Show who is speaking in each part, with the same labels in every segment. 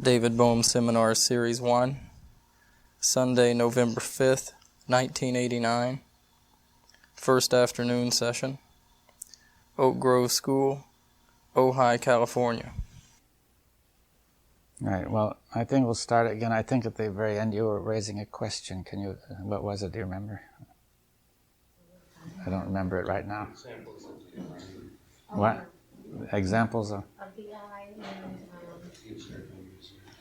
Speaker 1: David Bohm Seminar Series 1, Sunday, November 5th, 1989, first afternoon session, Oak Grove School, Ojai, California.
Speaker 2: All right, well, I think we'll start again. I think at the very end you were raising a question. What was it, do you remember? I don't remember it right now. What? Examples of?
Speaker 3: Of the eye and,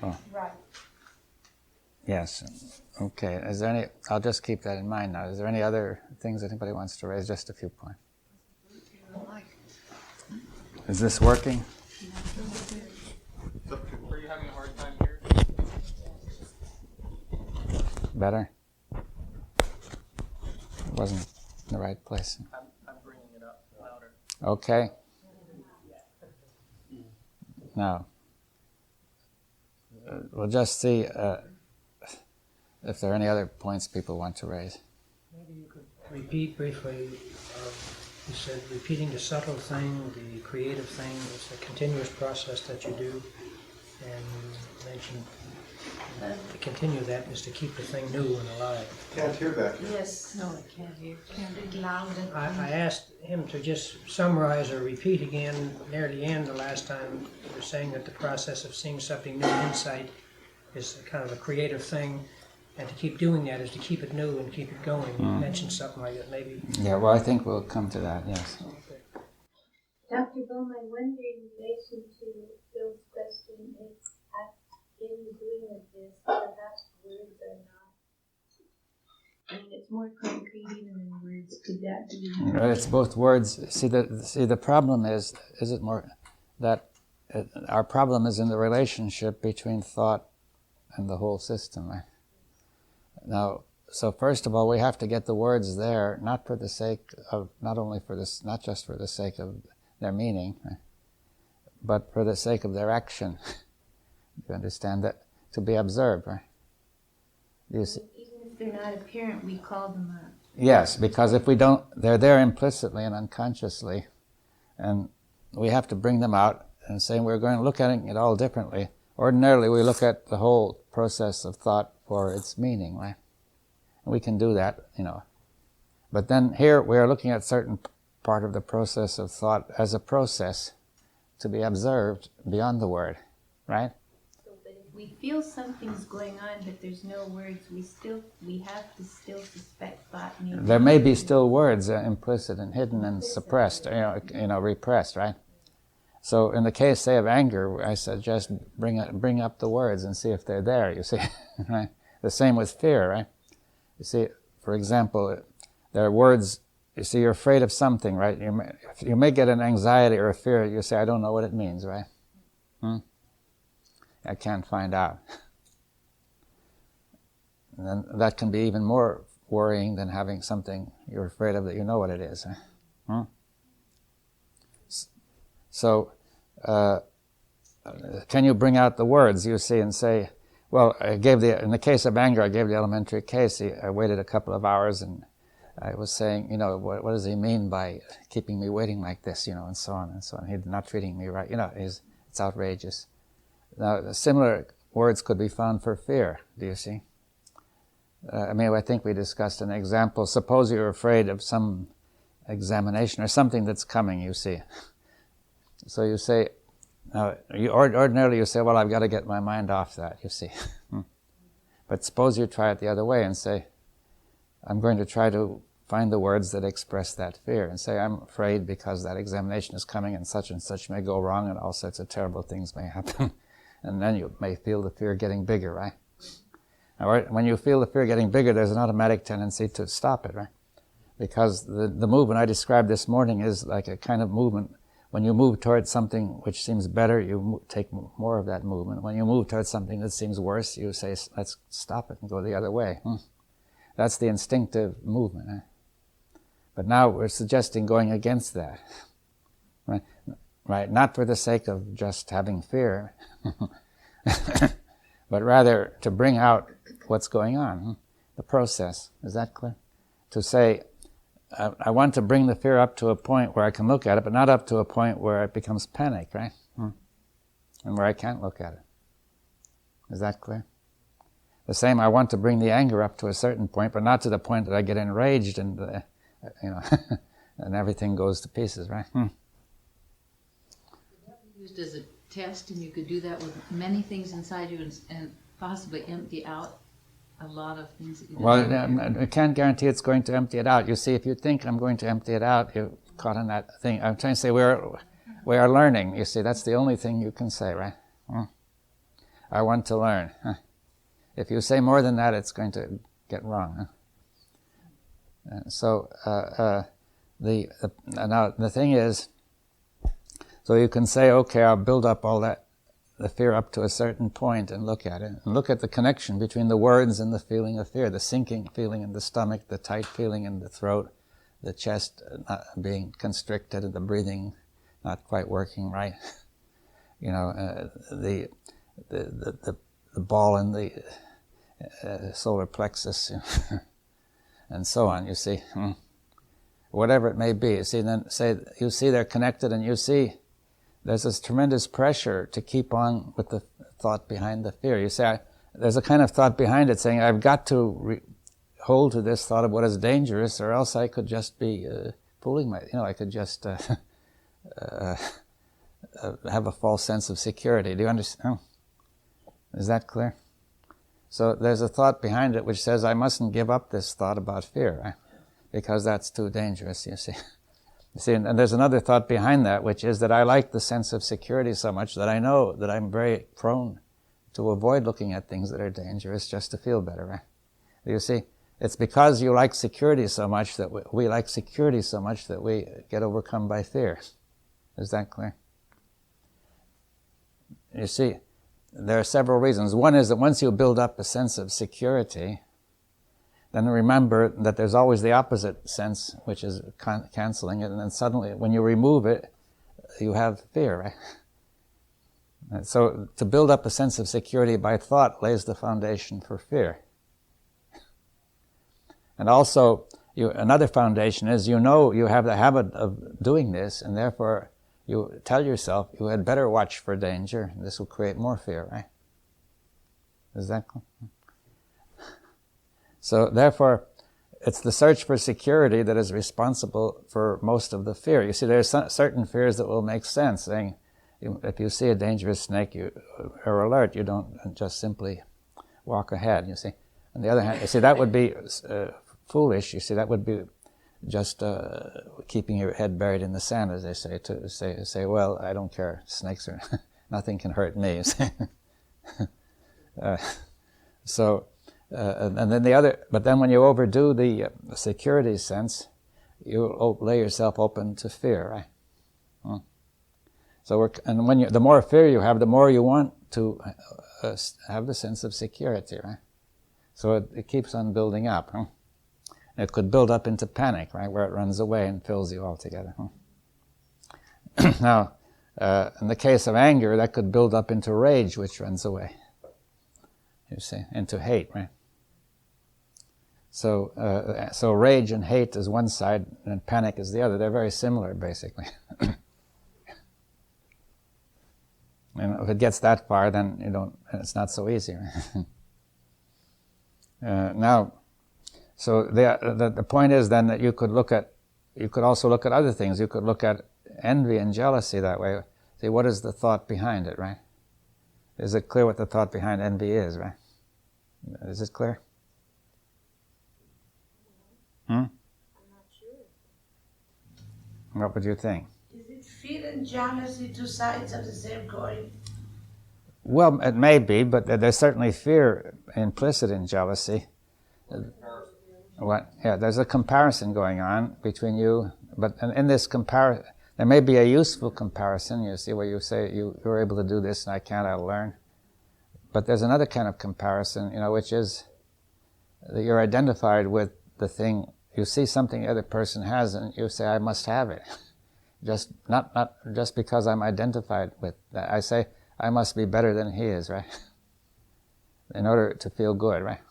Speaker 2: Oh.
Speaker 3: right.
Speaker 2: Yes. Okay. Is there any? I'll just keep that in mind now. Is there any other things that anybody wants to raise? Just a few points. Is this working?
Speaker 1: Are you having a hard time here?
Speaker 2: Better? It wasn't in the right place.
Speaker 1: I'm bringing it up louder.
Speaker 2: Okay. Now, we'll just see if there are any other points people want to raise.
Speaker 4: Maybe you could repeat briefly, you said repeating the subtle thing, the creative thing, it's a continuous process that you do, and you mentioned to continue that is to keep the thing new and alive.
Speaker 5: Can't hear that.
Speaker 3: Yes. No, I can't hear. Can't be loud.
Speaker 4: I asked him to just summarize or repeat again near the end the last time. You were saying that the process of seeing something new, insight, is kind of a creative thing, and to keep doing that is to keep it new and keep it going. You mentioned something like that, maybe.
Speaker 2: Yeah, well, I think we'll come to that, yes.
Speaker 6: Dr. Bohm, I wonder in relation to Phil's question, if in doing with this, perhaps words are not. I mean, it's more concrete even than words. Could that be?
Speaker 2: It's both words. See, the problem is it more that our problem is in the relationship between thought and the whole system, right? Now, so first of all, we have to get the words there, not for the sake of, not just for the sake of their meaning, right? But for the sake of their action. You understand that? To be observed, right? You see?
Speaker 6: Even if they're not apparent, we call them up.
Speaker 2: Yes, because if we don't, they're there implicitly and unconsciously, and we have to bring them out and say we're going to look at it all differently. Ordinarily, we look at the whole process of thought for its meaning, right? And we can do that, But then here we are looking at certain part of the process of thought as a process to be observed beyond the word, right?
Speaker 6: We feel something's going on, but there's no words. We have to still suspect thought.
Speaker 2: There may be still words implicit and hidden and suppressed, repressed, right? So in the case, say, of anger, I suggest bring up the words and see if they're there. You see, right? The same with fear, right? You see, for example, there are words. You see, you're afraid of something, right? You may get an anxiety or a fear. You say, I don't know what it means, right? I can't find out. And then that can be even more worrying than having something you're afraid of that you know what it is. So, can you bring out the words, you see, and say, well, in the case of anger, I gave the elementary case. I waited a couple of hours and I was saying, what does he mean by keeping me waiting like this, and so on and so on. He's not treating me right. It's outrageous. Now, similar words could be found for fear, do you see? I think we discussed an example. Suppose you're afraid of some examination or something that's coming, you see. So you say, ordinarily you say, well, I've got to get my mind off that, you see. But suppose you try it the other way and say, I'm going to try to find the words that express that fear and say, I'm afraid because that examination is coming and such may go wrong and all sorts of terrible things may happen. And then you may feel the fear getting bigger, right? Now, when you feel the fear getting bigger, there's an automatic tendency to stop it, right? Because the movement I described this morning is like a kind of movement. When you move towards something which seems better, you take more of that movement. When you move towards something that seems worse, you say, let's stop it and go the other way. That's the instinctive movement. But now we're suggesting going against that. Right? Not for the sake of just having fear, but rather to bring out what's going on, the process. Is that clear? To say, I want to bring the fear up to a point where I can look at it, but not up to a point where it becomes panic, right? And where I can't look at it. Is that clear? The same, I want to bring the anger up to a certain point, but not to the point that I get enraged and, and everything goes to pieces, right?
Speaker 5: Used as a test, and you could do that with many things inside you and possibly empty out a lot of things that you don't
Speaker 2: Well, I can't guarantee it's going to empty it out. You see, if you think I'm going to empty it out, you're caught in that thing. I'm trying to say we are learning. You see, that's the only thing you can say, right? I want to learn. If you say more than that, it's going to get wrong. Now the thing is, so you can say, okay, I'll build up all that, the fear up to a certain point and look at it. And look at the connection between the words and the feeling of fear, the sinking feeling in the stomach, the tight feeling in the throat, the chest not being constricted, and the breathing not quite working right. The ball in the solar plexus, and so on, you see. Whatever it may be, you see, then you see they're connected, and you see there's this tremendous pressure to keep on with the thought behind the fear. You say, there's a kind of thought behind it saying, I've got to hold to this thought of what is dangerous, or else I could just be fooling I could just have a false sense of security. Do you understand? Is that clear? So there's a thought behind it which says, I mustn't give up this thought about fear, right? Because that's too dangerous, you see. You see, and there's another thought behind that, which is that I like the sense of security so much that I know that I'm very prone to avoid looking at things that are dangerous just to feel better, right? You see, it's because you like security so much that we like security so much that we get overcome by fear. Is that clear? You see, there are several reasons. One is that once you build up a sense of security, then remember that there's always the opposite sense, which is canceling it, and then suddenly, when you remove it, you have fear, right? And so, to build up a sense of security by thought lays the foundation for fear. And also, another foundation is you have the habit of doing this, and therefore you tell yourself you had better watch for danger, and this will create more fear, right? Is that cool? So therefore, it's the search for security that is responsible for most of the fear. You see, there's certain fears that will make sense, saying, if you see a dangerous snake, you are alert, you don't just simply walk ahead, you see. On the other hand, you see, that would be foolish, you see, that would be just keeping your head buried in the sand, as they say, to say, well, I don't care, snakes are, nothing can hurt me, you see. And then but then when you overdo the security sense, you lay yourself open to fear, right? So the more fear you have, the more you want to have the sense of security, right? So it keeps on building up. It could build up into panic, right, where it runs away and fills you altogether. Now, in the case of anger, that could build up into rage, which runs away. You see, into hate, right? So rage and hate is one side, and panic is the other. They're very similar, basically. And if it gets that far, then it's not so easy. Now, so the point is then that you could also look at other things. You could look at envy and jealousy that way. See, what is the thought behind it, right? Is it clear what the thought behind envy is, right? Is it clear?
Speaker 6: I'm not sure.
Speaker 2: What would you think?
Speaker 7: Is it fear and jealousy two sides of the same coin?
Speaker 2: Well, it may be, but there's certainly fear implicit in jealousy. There's a comparison going on between you, but in this comparison, there may be a useful comparison, you see, where you say, you're able to do this and I can't, I'll learn. But there's another kind of comparison, which is that you're identified with the thing. You see something the other person has and you say, I must have it. Not just because I'm identified with that. I say, I must be better than he is, right? In order to feel good, right?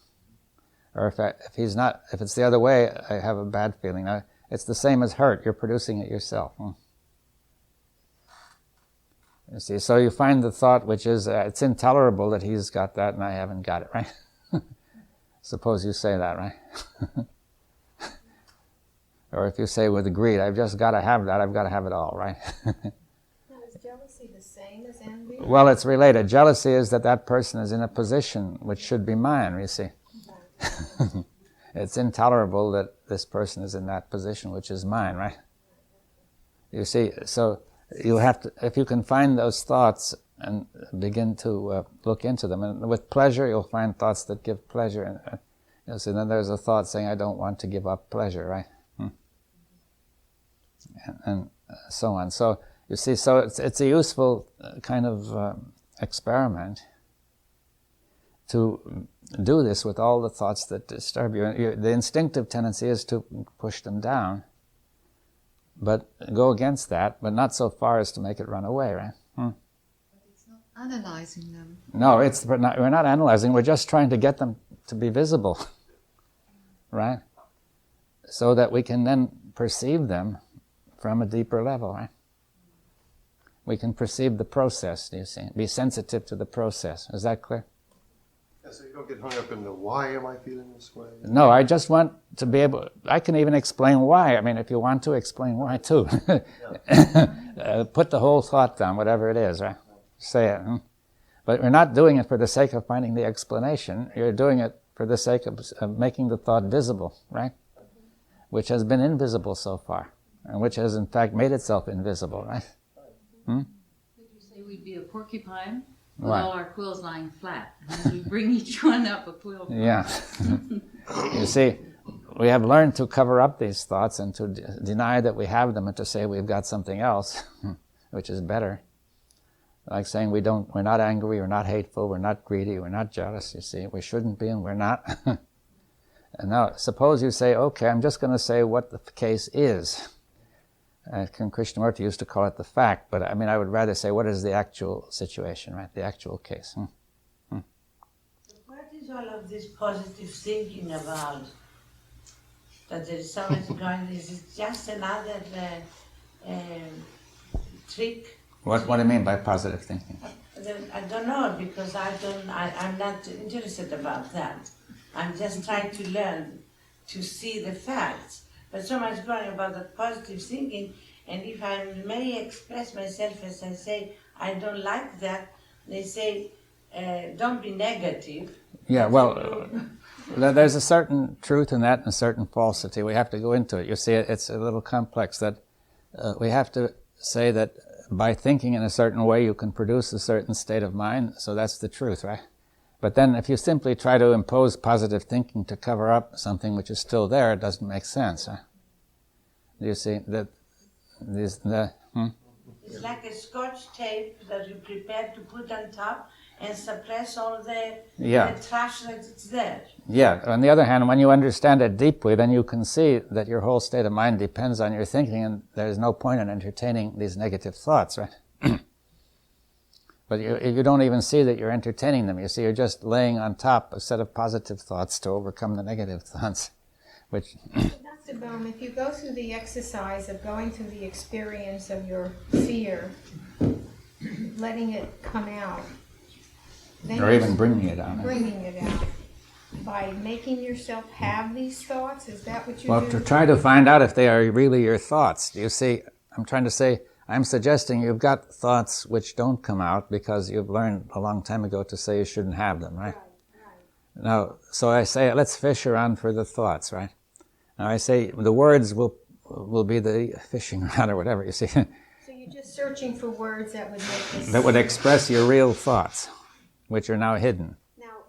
Speaker 2: Or if he's not, if it's the other way, I have a bad feeling. It's the same as hurt. You're producing it yourself. You see, so you find the thought which is, it's intolerable that he's got that and I haven't got it, right? Suppose you say that, right? Or if you say with greed, I've just got to have that, I've got to have it all, right?
Speaker 3: Now, is jealousy the same as envy?
Speaker 2: Well, it's related. Jealousy is that that person is in a position which should be mine, you see. It's intolerable that this person is in that position which is mine, right? You see, so you have to, if you can find those thoughts and begin to look into them, and with pleasure you'll find thoughts that give pleasure, and you'll see then there's a thought saying, I don't want to give up pleasure, right? And so on. So you see, so it's a useful kind of experiment to do this with all the thoughts that disturb you. The instinctive tendency is to push them down, but go against that, but not so far as to make it run away, right?
Speaker 3: But it's not analyzing them.
Speaker 2: No, we're not analyzing, we're just trying to get them to be visible, right? So that we can then perceive them from a deeper level, right? We can perceive the process, do you see? Be sensitive to the process. Is that clear?
Speaker 8: Yeah, so you don't get hung up in the why am I feeling this way?
Speaker 2: No, I just want to be able, I can even explain why. I mean, if you want to, explain why too. Put the whole thought down, whatever it is, right? Say it. But we're not doing it for the sake of finding the explanation. You're doing it for the sake of making the thought visible, right? Which has been invisible so far, and which has in fact made itself invisible, right?
Speaker 5: Could you say we'd be a porcupine with
Speaker 2: Why?
Speaker 5: all our quills lying flat? And we bring each one up a quill.
Speaker 2: Yeah. You see, we have learned to cover up these thoughts and to deny that we have them and to say we've got something else, which is better. Like saying we're not angry, we're not hateful, we're not greedy, we're not jealous, you see. We shouldn't be and we're not. And now, suppose you say, okay, I'm just going to say what the case is. Krishnamurti used to call it the fact, but I mean, I would rather say what is the actual situation, right? The actual case.
Speaker 7: What is all of this positive thinking about? That there is so much going, is it just another trick?
Speaker 2: What do you mean by positive thinking?
Speaker 7: I don't know, because I'm not interested about that. I'm just trying to learn to see the facts. But so much going about that positive thinking, and if I may express myself as I say, I don't like that, they say, don't be negative.
Speaker 2: Yeah, well, there's a certain truth in that and a certain falsity. We have to go into it. You see, it's a little complex that we have to say that by thinking in a certain way you can produce a certain state of mind, so that's the truth, right? But then if you simply try to impose positive thinking to cover up something which is still there, it doesn't make sense. Huh? Do you see that?
Speaker 7: It's like a scotch tape that you prepare to put on top and suppress all the trash that it's there.
Speaker 2: Yeah, on the other hand, when you understand it deeply, then you can see that your whole state of mind depends on your thinking, and there's no point in entertaining these negative thoughts, right? But you don't even see that you're entertaining them. You see, you're just laying on top a set of positive thoughts to overcome the negative thoughts, which...
Speaker 3: Dr. Bohm, if you go through the exercise of going through the experience of your fear, letting it come out, then
Speaker 2: or even bringing it out.
Speaker 3: bringing it out, by making yourself have these thoughts, is that what you
Speaker 2: Well,
Speaker 3: do?
Speaker 2: to try to find out if they are really your thoughts. Do you see, I'm trying to say, I'm suggesting you've got thoughts which don't come out because you've learned a long time ago to say you shouldn't have them, right? Now, so I say, let's fish around for the thoughts, right? Now I say, the words will be the fishing rod or whatever, you see.
Speaker 3: So you're just searching for words that would make this...
Speaker 2: That would express your real thoughts, which are now hidden.
Speaker 3: Now,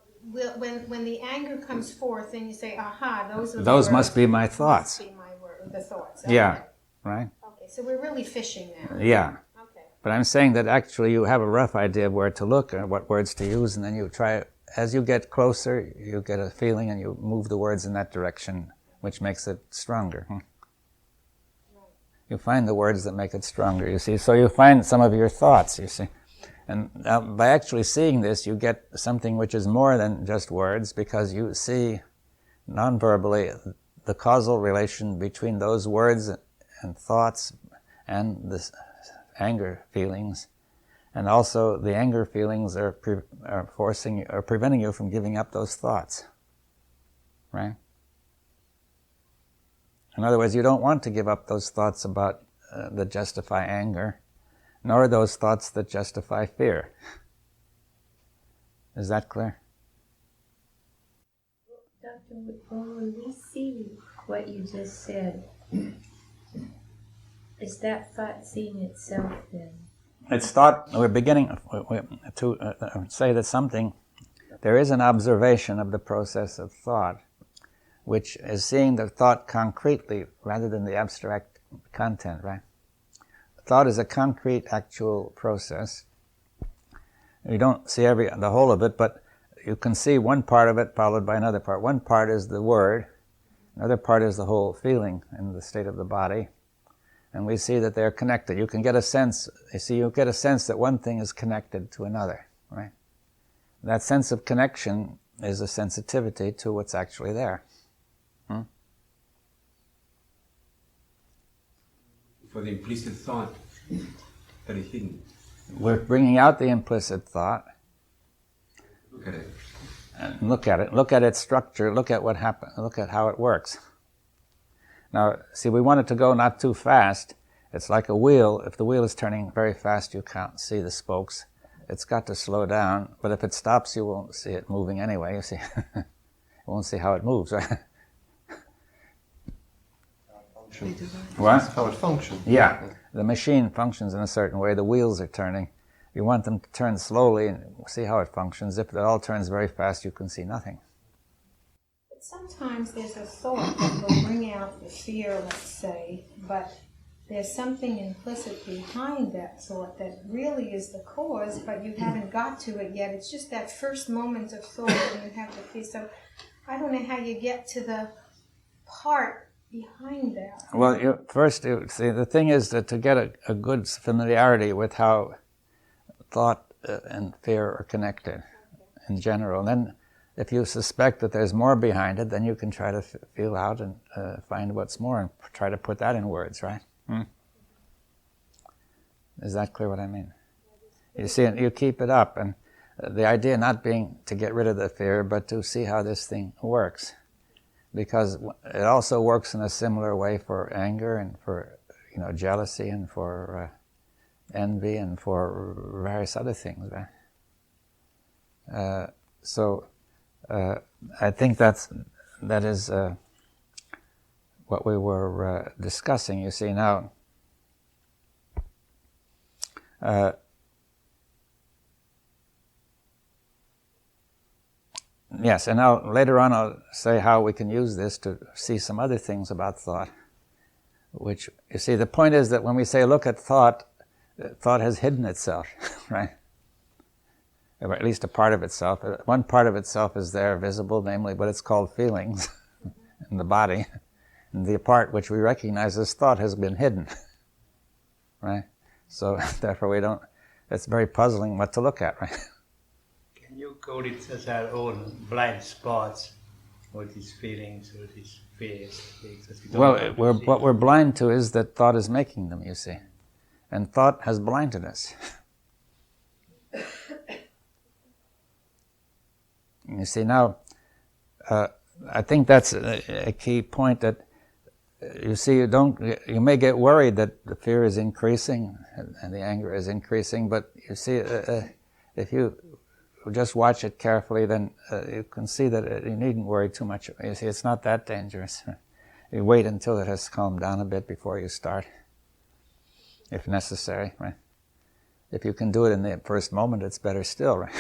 Speaker 3: when the anger comes forth, then you say, aha, those are the
Speaker 2: Those
Speaker 3: words.
Speaker 2: must be my thoughts.
Speaker 3: Must be my the thoughts.
Speaker 2: Yeah,
Speaker 3: Okay.
Speaker 2: right?
Speaker 3: Okay, so we're really fishing now.
Speaker 2: Yeah.
Speaker 3: Okay.
Speaker 2: But I'm saying that actually you have a rough idea of where to look and what words to use, and then you try, as you get closer, you get a feeling and you move the words in that direction, which makes it stronger. You find the words that make it stronger, you see. So you find some of your thoughts, you see. And by actually seeing this, you get something which is more than just words, because you see non-verbally the causal relation between those words and thoughts and the anger feelings And also the anger feelings are preventing you from giving up those thoughts, right? In other words, you don't want to give up those thoughts about that justify anger, nor those thoughts that justify fear. Is that clear?
Speaker 6: Dr. Bohm, when we see what you just said, is that thought seeing itself then?
Speaker 2: It's thought, we're beginning to say that there is an observation of the process of thought, which is seeing the thought concretely rather than the abstract content, right? Thought is a concrete, actual process. You don't see the whole of it, but you can see one part of it followed by another part. One part is the word, another part is the whole feeling and the state of the body. And we see that they're connected. You can get a sense, you get a sense that one thing is connected to another, right? That sense of connection is a sensitivity to what's actually there.
Speaker 9: For the implicit thought that is hidden.
Speaker 2: We're bringing out the implicit thought.
Speaker 9: Look at it.
Speaker 2: And look at it. Look at its structure. Look at what happened. Look at how it works. Now, see, we want it to go not too fast. It's like a wheel. If the wheel is turning very fast, you can't see the spokes. It's got to slow down. But if it stops, you won't see it moving anyway. You see, you won't see how it moves, right? What?
Speaker 8: How it functions.
Speaker 2: Yeah. The machine functions in a certain way. The wheels are turning. You want them to turn slowly and see how it functions. If it all turns very fast, you can see nothing.
Speaker 3: But sometimes there's a thought that will bring out the fear, let's say, but there's something implicit behind that thought that really is the cause, but you haven't got to it yet. It's just that first moment of thought when you have the fear. So I don't know how you get to the part behind that.
Speaker 2: Well, see, the thing is that to get a good familiarity with how thought and fear are connected in general. And then if you suspect that there's more behind it, then you can try to feel out and find what's more and try to put that in words, right? Is that clear what I mean? You see, you keep it up, and the idea not being to get rid of the fear, but to see how this thing works. Because it also works in a similar way for anger and for jealousy and for envy and for various other things, right? So I think that is what we were discussing. You see now. Yes, and now later on I'll say how we can use this to see some other things about thought. Which, you see, the point is that when we say look at thought, thought has hidden itself, right? Or at least a part of itself. One part of itself is there, visible, namely what it's called feelings in the body. And the part which we recognize as thought has been hidden, right? So therefore it's very puzzling what to look at, right?
Speaker 10: Can you call it as our own blind spots, or these feelings, or these fears?
Speaker 2: Well, what we're blind to is that thought is making them, you see. And thought has blinded us. You see, now, I think that's a key point that, you see, you may get worried that the fear is increasing and the anger is increasing, but you see, if you just watch it carefully, then you can see that you needn't worry too much. You see, it's not that dangerous. You wait until it has calmed down a bit before you start, if necessary, right? If you can do it in the first moment, it's better still, right?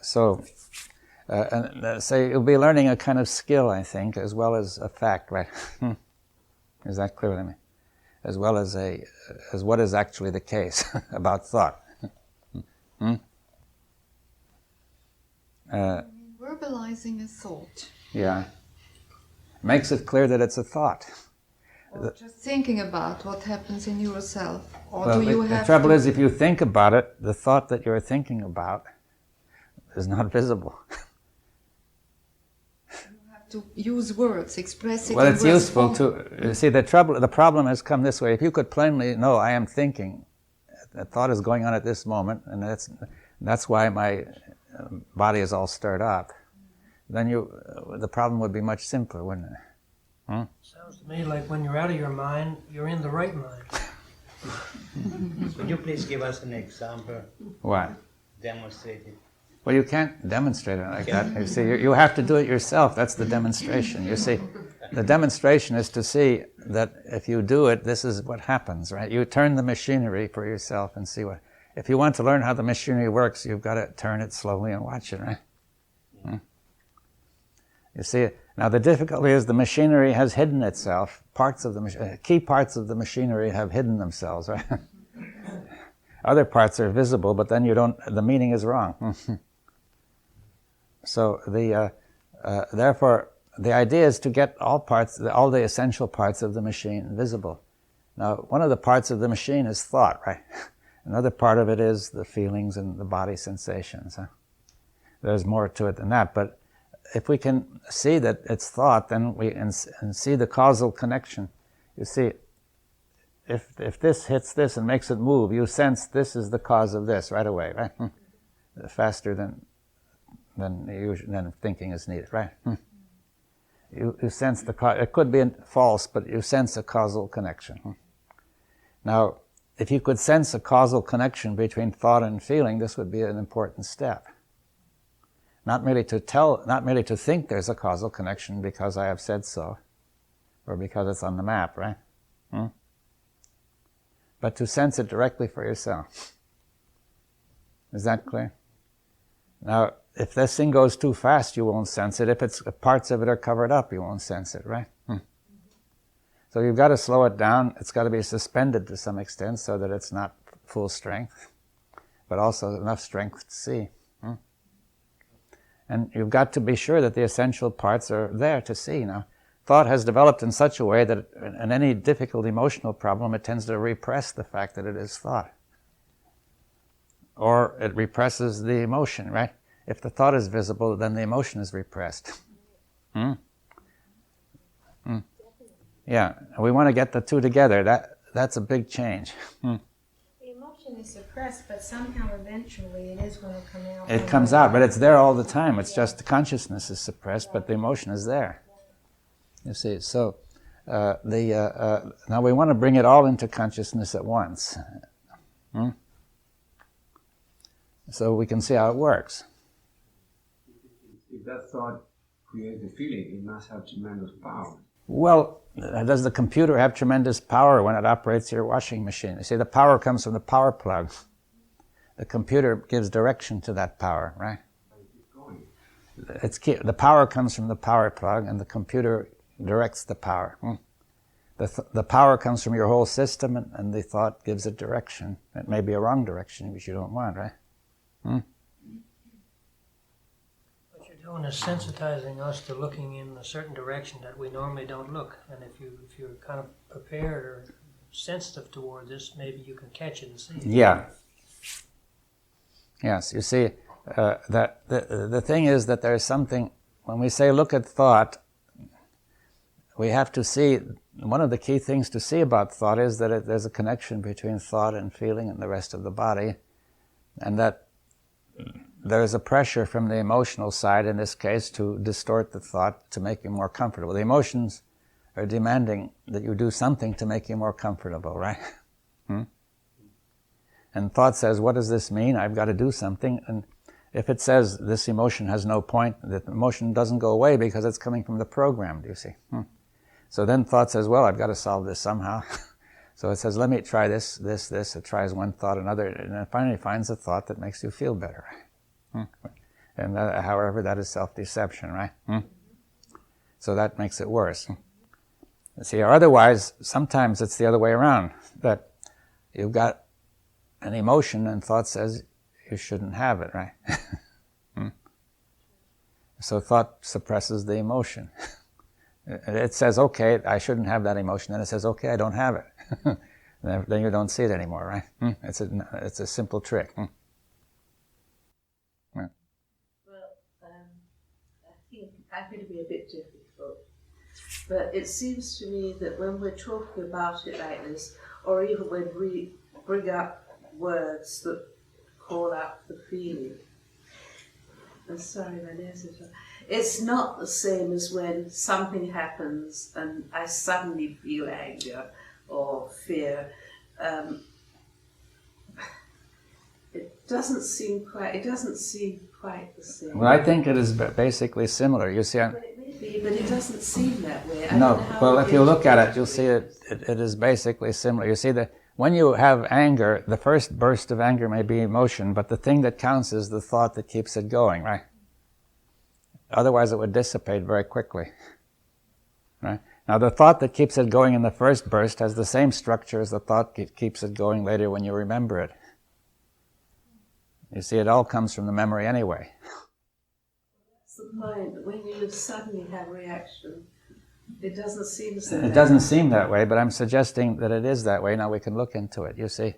Speaker 2: So you'll be learning a kind of skill, I think, as well as a fact, right? Is that clear what I mean? As well as what is actually the case about thought.
Speaker 11: Verbalizing a thought.
Speaker 2: Yeah. Makes it clear that it's a thought.
Speaker 11: Or just thinking about what happens in yourself. Or
Speaker 2: Well,
Speaker 11: do you
Speaker 2: the
Speaker 11: have
Speaker 2: trouble
Speaker 11: to,
Speaker 2: is, if you think about it, the thought that you're thinking about is not visible.
Speaker 11: to use words, express it
Speaker 2: Well,
Speaker 11: in
Speaker 2: it's
Speaker 11: words.
Speaker 2: useful to... You see, the problem has come this way. If you could plainly know, I am thinking at thought is going on at this moment, and that's why my body is all stirred up, then the problem would be much simpler, wouldn't it?
Speaker 4: Sounds to me like when you're out of your mind, you're in the right mind.
Speaker 10: Could you please give us an example?
Speaker 2: What?
Speaker 10: Demonstrate it.
Speaker 2: Well, you can't demonstrate it like that. You see, you have to do it yourself. That's the demonstration. You see, the demonstration is to see that if you do it, this is what happens, right? You turn the machinery for yourself and see what. If you want to learn how the machinery works, you've got to turn it slowly and watch it, right? You see, now the difficulty is the machinery has hidden itself. Key parts of the machinery have hidden themselves, right? Other parts are visible, but then the meaning is wrong. So therefore, the idea is to get all the essential parts of the machine visible. Now, one of the parts of the machine is thought, right? Another part of it is the feelings and the body sensations. There's more to it than that, but if we can see that it's thought, then and see the causal connection. You see, if this hits this and makes it move, you sense this is the cause of this right away, right? Faster than thinking is needed, right? You sense it could be false, but you sense a causal connection. Now, if you could sense a causal connection between thought and feeling, this would be an important step. Not merely to think there's a causal connection because I have said so, or because it's on the map, right? But to sense it directly for yourself. Is that clear? Now, if this thing goes too fast, you won't sense it. If parts of it are covered up, you won't sense it, right? So you've got to slow it down. It's got to be suspended to some extent so that it's not full strength, but also enough strength to see. And you've got to be sure that the essential parts are there to see. Now, thought has developed in such a way that in any difficult emotional problem, it tends to repress the fact that it is thought. Or it represses the emotion, right? If the thought is visible, then the emotion is repressed. Yeah, we want to get the two together. That's a big change.
Speaker 3: The emotion is suppressed, but somehow eventually it is going to come out.
Speaker 2: It comes out, but it's there all the time. It's just the consciousness is suppressed, but the emotion is there. You see, so now we want to bring it all into consciousness at once. So we can see how it works.
Speaker 9: If that thought creates the feeling, it must have tremendous power.
Speaker 2: Well, does the computer have tremendous power when it operates your washing machine? You see, the power comes from the power plug. The computer gives direction to that power, right? The power comes from the power plug, and the computer directs the power. The power comes from your whole system, and the thought gives it direction. It may be a wrong direction, which you don't want, right?
Speaker 4: What you're doing is sensitizing us to looking in a certain direction that we normally don't look. And if you're kind of prepared or sensitive toward this, maybe you can catch it and see it.
Speaker 2: Yeah. Yes, you see, that the thing is that there's something, when we say look at thought, we have to see, one of the key things to see about thought is that there's a connection between thought and feeling and the rest of the body, and that there's a pressure from the emotional side, in this case, to distort the thought to make you more comfortable. The emotions are demanding that you do something to make you more comfortable, right? And thought says, what does this mean? I've got to do something. And if it says this emotion has no point, the emotion doesn't go away because it's coming from the program, do you see? So then thought says, well, I've got to solve this somehow. So it says, let me try this. It tries one thought, another, and then finally finds a thought that makes you feel better. And however, that is self-deception, right? So that makes it worse. See, or otherwise, sometimes it's the other way around, that you've got an emotion and thought says you shouldn't have it, right? So thought suppresses the emotion. It says, okay, I shouldn't have that emotion. Then it says, okay, I don't have it. Then you don't see it anymore, right? It's a simple trick.
Speaker 12: Well, I think to be a bit difficult, but it seems to me that when we're talking about it like this, or even when we bring up words that call out the feeling. I'm sorry, my nose is wrong. It's not the same as when something happens and I suddenly feel anger or fear. It doesn't seem quite the same.
Speaker 2: Well, I think it is basically similar. You see,
Speaker 12: But it may be, but it doesn't seem that way.
Speaker 2: no. Well, if you look at it, you'll see it is basically similar. You see that when you have anger, the first burst of anger may be emotion, but the thing that counts is the thought that keeps it going, right? Otherwise, it would dissipate very quickly, right? Now, the thought that keeps it going in the first burst has the same structure as the thought that keeps it going later when you remember it. You see, it all comes from the memory anyway.
Speaker 12: That's the point. When you suddenly have a reaction, it doesn't seem so.
Speaker 2: It doesn't seem that way, but I'm suggesting that it is that way. Now we can look into it, you see.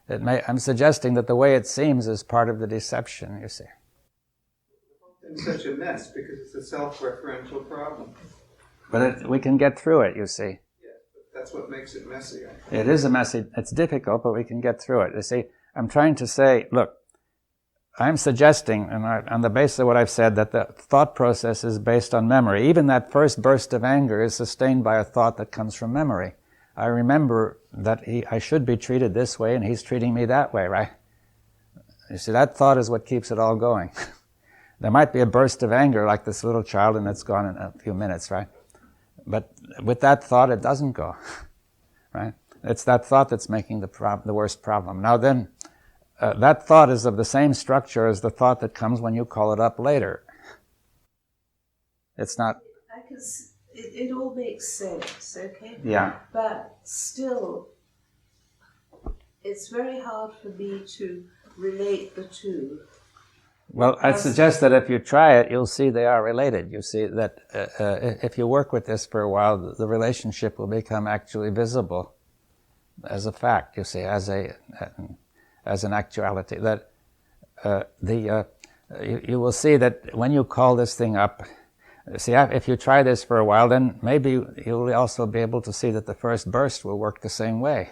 Speaker 2: I'm suggesting that the way it seems is part of the deception, you see.
Speaker 13: It's such a mess because it's a self-referential problem.
Speaker 2: But we can get through it, you see.
Speaker 13: Yes, but that's what makes it messy.
Speaker 2: It is a messy, it's difficult, but we can get through it. You see, I'm trying to say, look, I'm suggesting, and on the basis of what I've said, that the thought process is based on memory. Even that first burst of anger is sustained by a thought that comes from memory. I remember that I should be treated this way, and he's treating me that way, right? You see, that thought is what keeps it all going. There might be a burst of anger like this little child, and it's gone in a few minutes, right? But with that thought, it doesn't go, right? It's that thought that's making the worst problem. Now then, that thought is of the same structure as the thought that comes when you call it up later. It's not...
Speaker 12: It all makes sense, okay?
Speaker 2: Yeah.
Speaker 12: But still, it's very hard for me to relate the two.
Speaker 2: Well, I'd suggest that if you try it, you'll see they are related. You see that if you work with this for a while, the relationship will become actually visible as a fact, you see, as an actuality. That you will see that when you call this thing up, see, if you try this for a while, then maybe you'll also be able to see that the first burst will work the same way.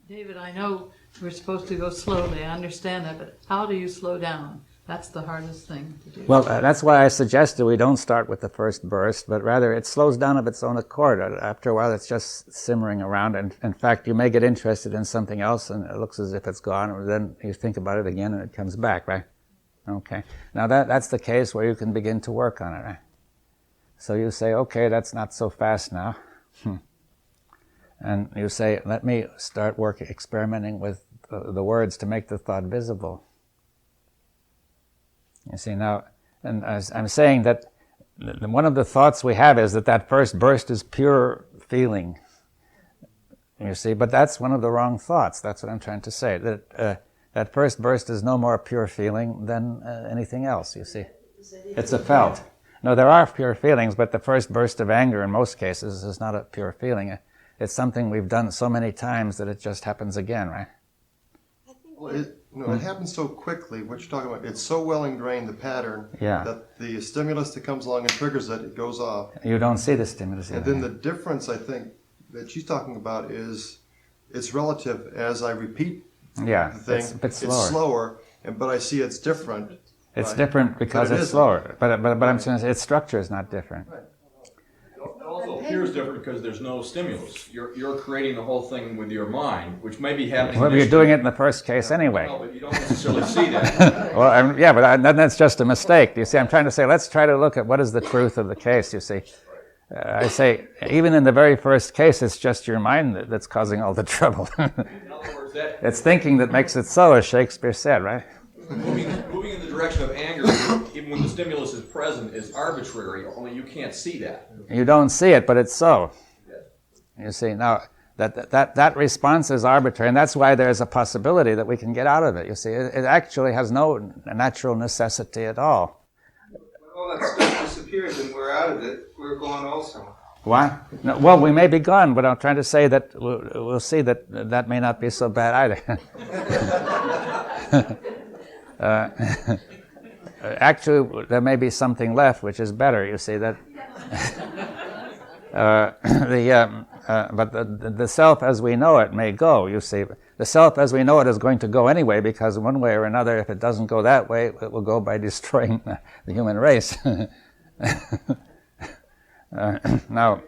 Speaker 5: David, I know we're supposed to go slowly, I understand that, but how do you slow down? That's the hardest thing to do.
Speaker 2: Well, that's why I suggested we don't start with the first burst, but rather it slows down of its own accord. After a while, it's just simmering around, and in fact, you may get interested in something else, and it looks as if it's gone, and then you think about it again, and it comes back, right? Okay. Now, that's the case where you can begin to work on it, right? So you say, okay, that's not so fast now. And you say, let me start experimenting with the words to make the thought visible. You see, now, and as I'm saying that one of the thoughts we have is that first burst is pure feeling. You see, but that's one of the wrong thoughts. That's what I'm trying to say. That first burst is no more pure feeling than anything else, you see. It's a felt. No, there are pure feelings, but the first burst of anger in most cases is not a pure feeling. It's something we've done so many times that it just happens again, right?
Speaker 8: Well, it happens so quickly, what you're talking about. It's so well ingrained, the pattern, that the stimulus that comes along and triggers it goes off.
Speaker 2: You don't see the stimulus.
Speaker 8: And then the difference, I think, that she's talking about is it's relative. As I repeat the thing,
Speaker 2: it's a bit slower.
Speaker 8: It's slower, but I see it's different.
Speaker 2: It's different because it's slower. But I'm saying its structure is not different.
Speaker 14: It also appears different because there's no stimulus. You're creating the whole thing with your mind, which may be happening.
Speaker 2: Well, you're doing it in the first case anyway.
Speaker 14: No, but you don't necessarily see that.
Speaker 2: Well, but then that's just a mistake. You see, I'm trying to say, let's try to look at what is the truth of the case, you see. I say, even in the very first case, it's just your mind that's causing all the trouble.
Speaker 14: In other words,
Speaker 2: it's thinking that makes it so, as Shakespeare said, right?
Speaker 14: Moving in the direction of anger, even when the stimulus is present, is arbitrary, only you can't see that.
Speaker 2: You don't see it, but it's so. You see, now, that response is arbitrary, and that's why there's a possibility that we can get out of it. You see, it actually has no natural necessity at all.
Speaker 13: When all that stuff disappears and we're out of it, we're gone also.
Speaker 2: Why? No, well, we may be gone, but I'm trying to say that we'll see that may not be so bad either. Actually, there may be something left which is better. You see that but the self as we know it may go, you see. The self as we know it is going to go anyway, because one way or another, if it doesn't go that way, it will go by destroying the human race. Now,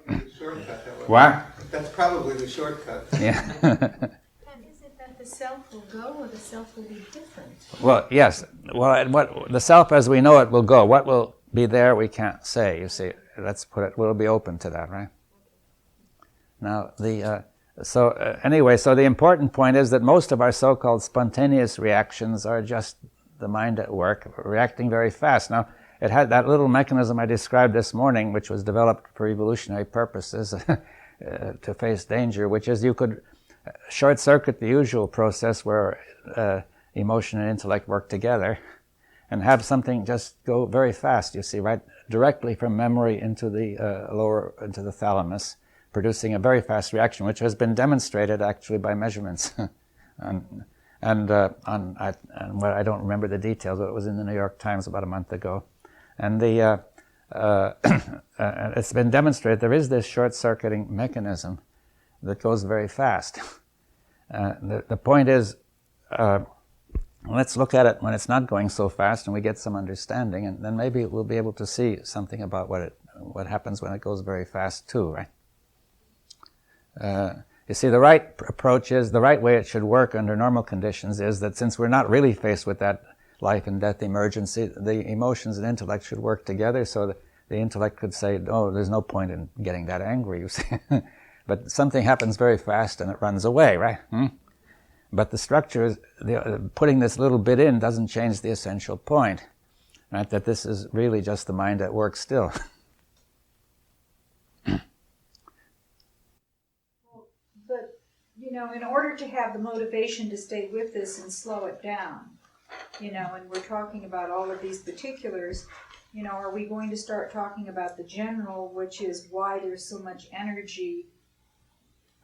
Speaker 2: what?
Speaker 13: That's probably the shortcut.
Speaker 2: Yeah.
Speaker 3: And is it that the self will go or the self will be different?
Speaker 2: Well, yes. Well, what the self as we know it will go. What will be there, we can't say. You see, let's put it. We'll be open to that, right? Now, anyway, so the important point is that most of our so-called spontaneous reactions are just the mind at work, reacting very fast. Now, it had that little mechanism I described this morning, which was developed for evolutionary purposes to face danger, which is you could short-circuit the usual process where emotion and intellect work together and have something just go very fast, you see, right directly from memory into the into the thalamus, producing a very fast reaction, which has been demonstrated actually by measurements. and I don't remember the details, but it was in the New York Times about a month ago. And it's been demonstrated there is this short-circuiting mechanism that goes very fast. The point is, let's look at it when it's not going so fast and we get some understanding, and then maybe we'll be able to see something about what happens when it goes very fast too, right? You see, the right approach is, the right way it should work under normal conditions is that since we're not really faced with that life and death emergency, the emotions and intellect should work together so that the intellect could say, oh, there's no point in getting that angry, you see. But something happens very fast and it runs away, right? But the structure is, putting this little bit in doesn't change the essential point, right? That this is really just the mind at work still.
Speaker 15: But, in order to have the motivation to stay with this and slow it down, and we're talking about all of these particulars, are we going to start talking about the general, which is why there's so much energy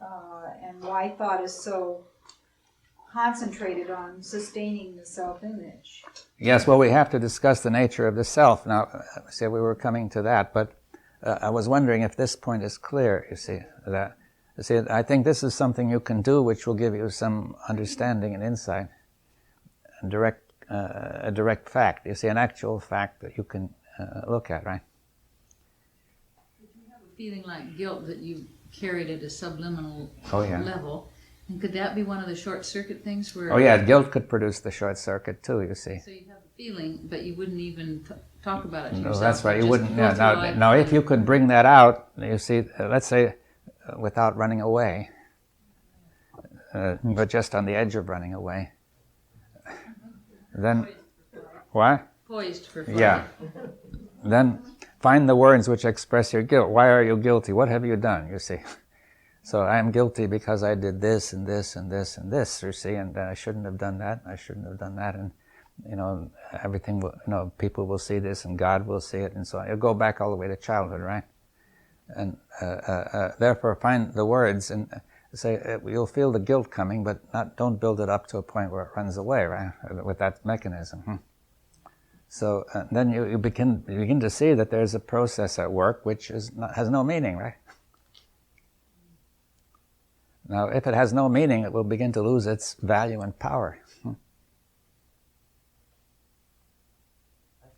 Speaker 15: and why thought is so concentrated on sustaining the self-image?
Speaker 2: Yes, well, we have to discuss the nature of the self. Now, see, we were coming to that, but I was wondering if this point is clear, you see. I think this is something you can do which will give you some understanding and insight, and a direct fact, you see, an actual fact that you can look at, right?
Speaker 5: If you have a feeling like guilt that you carried at a subliminal level, and could that be one of the short circuit things where...
Speaker 2: Oh yeah, guilt could produce the short circuit too, you see.
Speaker 5: So you have a feeling, but you wouldn't even talk about it to
Speaker 2: No,
Speaker 5: yourself.
Speaker 2: that's right, you wouldn't. Yeah, now, if you could bring that out, you see, let's say, without running away, but just on the edge of running away, then... What?
Speaker 5: Poised for flight.
Speaker 2: Yeah. Then find the words which express your guilt. Why are you guilty? What have you done, you see? So I am guilty because I did this and this and this and this, you see, and I shouldn't have done that, I shouldn't have done that, and, everything will, people will see this and God will see it, and so on. You'll go back all the way to childhood, right? And therefore find the words and say, you'll feel the guilt coming, but don't build it up to a point where it runs away, right? With that mechanism. So then you begin to see that there's a process at work which has no meaning, right? Now, if it has no meaning, it will begin to lose its value and power.
Speaker 1: I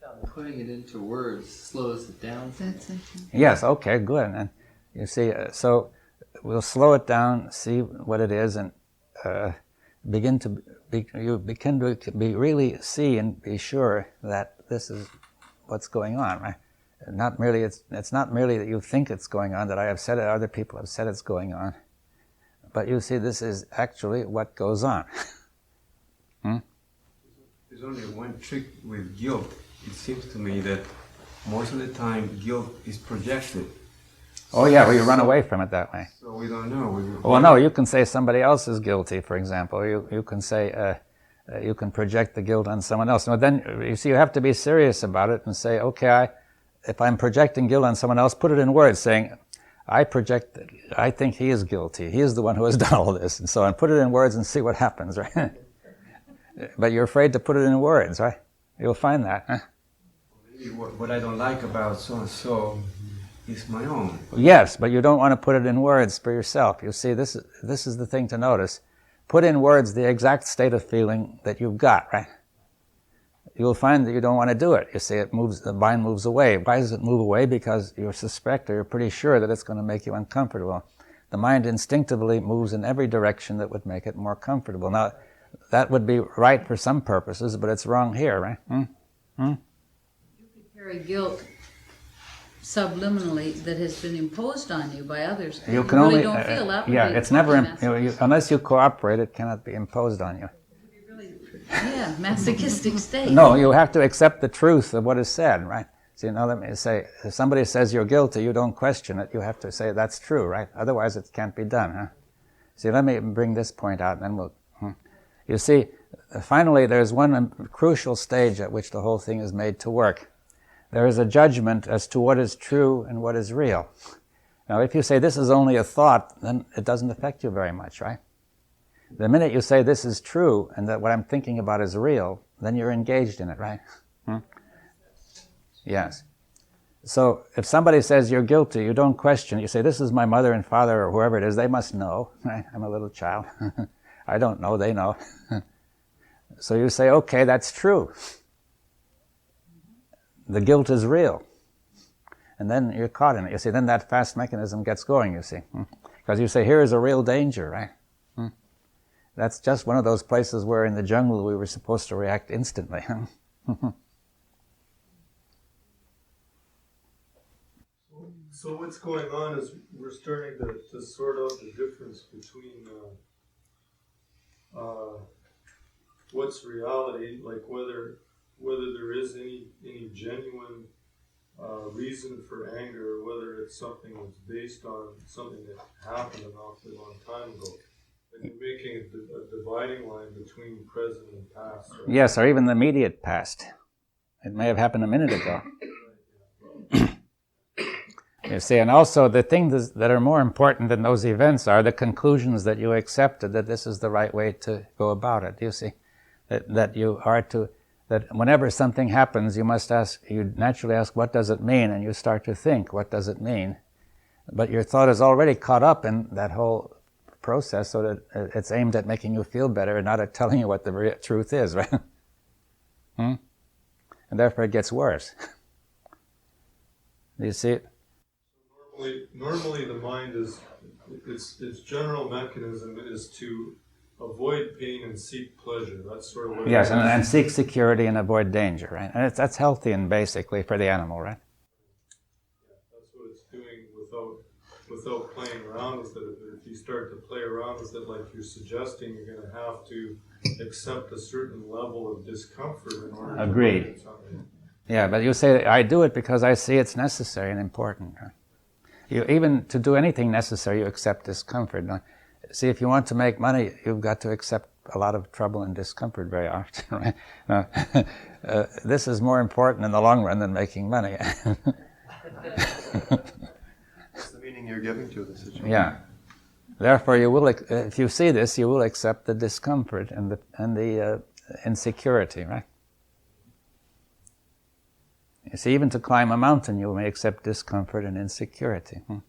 Speaker 1: found putting it into words slows it down.
Speaker 11: That's it.
Speaker 2: Yes, okay, good. And you see, so we'll slow it down, see what it is, and begin to really see and be sure that this is what's going on, right? Not merely it's not merely that you think it's going on, that I have said it, other people have said it's going on, but you see this is actually what goes on.
Speaker 9: There's only one trick with guilt. It seems to me that most of the time guilt is projected.
Speaker 2: Oh yeah, well you run away from it that way.
Speaker 9: So we don't know.
Speaker 2: Well, no, you can say somebody else is guilty, for example. You can say, you can project the guilt on someone else. Now then, you see, you have to be serious about it and say, okay, if I'm projecting guilt on someone else, put it in words, saying, I think he is guilty. He is the one who has done all this, and so on. Put it in words and see what happens, right? But you're afraid to put it in words, right? You'll find that. Huh?
Speaker 9: What I don't like about so-and-so is my own.
Speaker 2: Yes, but you don't want to put it in words for yourself. You see, this is the thing to notice. Put in words the exact state of feeling that you've got, right? You'll find that you don't want to do it. You see, the mind moves away. Why does it move away? Because you suspect or you're pretty sure that it's going to make you uncomfortable. The mind instinctively moves in every direction that would make it more comfortable. Now, that would be right for some purposes, but it's wrong here, right?
Speaker 5: You could carry guilt subliminally that has been imposed on you by others.
Speaker 2: You can
Speaker 5: really
Speaker 2: only
Speaker 5: don't feel that.
Speaker 2: Yeah, it's never unless you cooperate. It cannot be imposed on you.
Speaker 5: Yeah, masochistic state.
Speaker 2: No, you have to accept the truth of what is said, right? So, let me say, if somebody says you're guilty, you don't question it. You have to say that's true, right? Otherwise, it can't be done, huh? See, let me bring this point out, and then we'll. You see, finally, there's one crucial stage at which the whole thing is made to work. There is a judgment as to what is true and what is real. Now, if you say this is only a thought, then it doesn't affect you very much, right? The minute you say this is true and that what I'm thinking about is real, then you're engaged in it, right? Yes. So if somebody says you're guilty, you don't question. You say, this is my mother and father or whoever it is. They must know, right? I'm a little child. I don't know. They know. So you say, okay, that's true. The guilt is real. And then you're caught in it. You see, then that fast mechanism gets going, you see. Because you say, here is a real danger, right? That's just one of those places where in the jungle we were supposed to react instantly.
Speaker 16: So what's going on is we're starting to sort out the difference between what's reality, like whether there is any genuine reason for anger, or whether it's something that's based on something that happened an awfully long time ago. And you're making a dividing line between present and past. Right?
Speaker 2: Yes, or even the immediate past. It may have happened a minute ago. You see, and also the things that are more important than those events are the conclusions that you accepted that this is the right way to go about it. You see, that you are to, that whenever something happens, you naturally ask, what does it mean? And you start to think, what does it mean? But your thought is already caught up in that whole process, so that it's aimed at making you feel better and not at telling you what the truth is, right? And therefore it gets worse. Do you see it?
Speaker 16: Normally the mind its general mechanism is to avoid pain and seek pleasure. That's sort of what
Speaker 2: yes, and seek security and avoid danger, right? And that's healthy and basically for the animal, right?
Speaker 16: Yeah, that's what it's doing without playing around with it. If you start to play around with it like you're suggesting, you're going to have to accept a certain level of discomfort in order to
Speaker 2: Agreed. Yeah, but you say, I do it because I see it's necessary and important, right? Even to do anything necessary, you accept discomfort. Now, see, if you want to make money, you've got to accept a lot of trouble and discomfort very often, right? Now, this is more important in the long run than making money.
Speaker 8: That's the meaning you're giving to the situation.
Speaker 2: Yeah. Therefore, you will, if you see this, you will accept the discomfort and the insecurity, right? You see, even to climb a mountain, you may accept discomfort and insecurity. You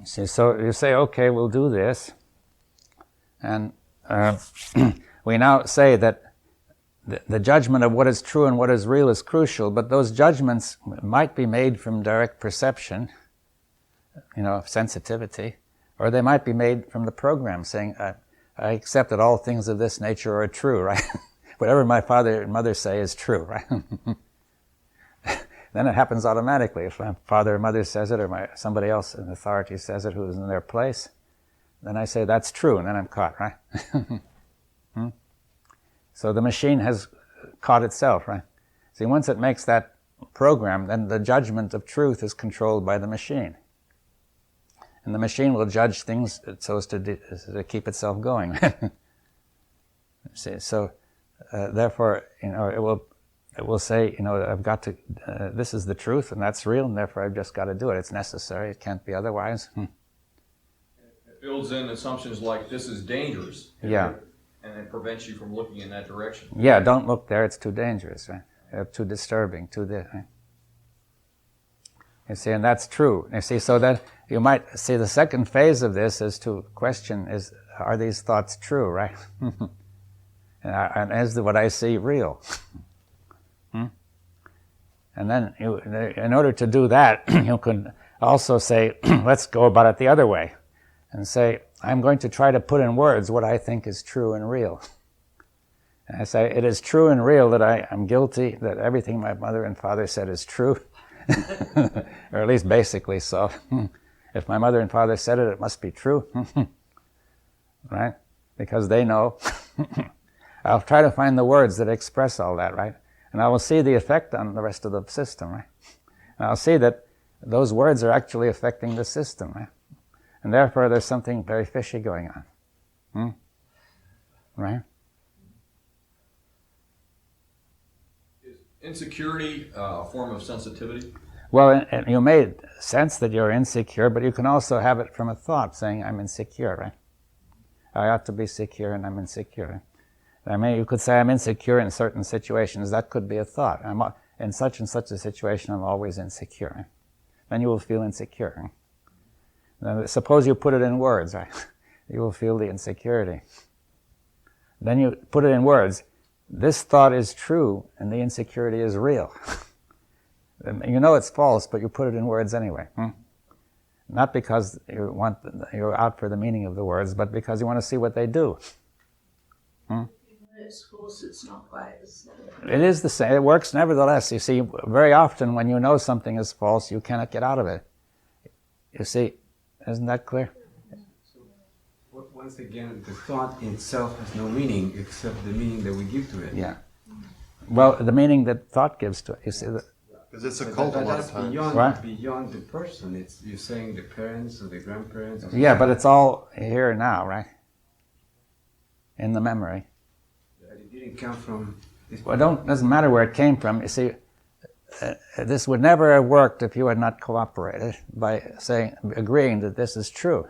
Speaker 2: see, so you say, okay, we'll do this. And we now say that the judgment of what is true and what is real is crucial, but those judgments might be made from direct perception, sensitivity, or they might be made from the program saying, I accept that all things of this nature are true, right? Whatever my father and mother say is true, right? Then it happens automatically. If my father or mother says it, or somebody else in authority says it who's in their place, then I say that's true, and then I'm caught, right? So the machine has caught itself, right? See, once it makes that program, then the judgment of truth is controlled by the machine. And the machine will judge things so as to keep itself going. See, so therefore, it will say, I've got to. This is the truth, and that's real, and therefore I've just got to do it. It's necessary. It can't be otherwise.
Speaker 14: It builds in assumptions like this is dangerous.
Speaker 2: Yeah.
Speaker 14: And and prevents you from looking in that direction.
Speaker 2: Yeah, don't look there, it's too dangerous, right? Too disturbing, right? You see, and that's true. You see, so that you might see the second phase of this is to question, are these thoughts true, right? And is what I see real? And then, in order to do that, you can also say, let's go about it the other way, and say, I'm going to try to put in words what I think is true and real. And I say, it is true and real that I am guilty, that everything my mother and father said is true, or at least basically so. If my mother and father said it, it must be true, right? Because they know. I'll try to find the words that express all that, right? And I will see the effect on the rest of the system, right? And I'll see that those words are actually affecting the system, right? And therefore there's something very fishy going on. Right?
Speaker 14: Is insecurity a form of sensitivity?
Speaker 2: Well, and you may sense that you're insecure, but you can also have it from a thought saying, I'm insecure, right? I ought to be secure and I'm insecure. I mean, you could say I'm insecure in certain situations. That could be a thought. In such and such a situation, I'm always insecure. Then you will feel insecure. Now, suppose you put it in words, right? You will feel the insecurity. Then you put it in words. This thought is true, and the insecurity is real. You know it's false, but you put it in words anyway. Not because you're out for the meaning of the words, but because you want to see what they do.
Speaker 12: It's false, it's not quite the same.
Speaker 2: It is the same. It works nevertheless. You see, very often when you know something is false, you cannot get out of it. You see, isn't that clear?
Speaker 9: So, once again, the thought itself has no meaning except the meaning that we give to it.
Speaker 2: Yeah. Well, the meaning that thought gives to it. You see,
Speaker 8: because it's a cult a lot of times.
Speaker 9: Beyond the person. It's you're saying the parents or the grandparents. Or
Speaker 2: yeah, but it's all here now, right? In the memory.
Speaker 9: It didn't come from this.
Speaker 2: Well, doesn't matter where it came from. You see, this would never have worked if you had not cooperated by agreeing that this is true.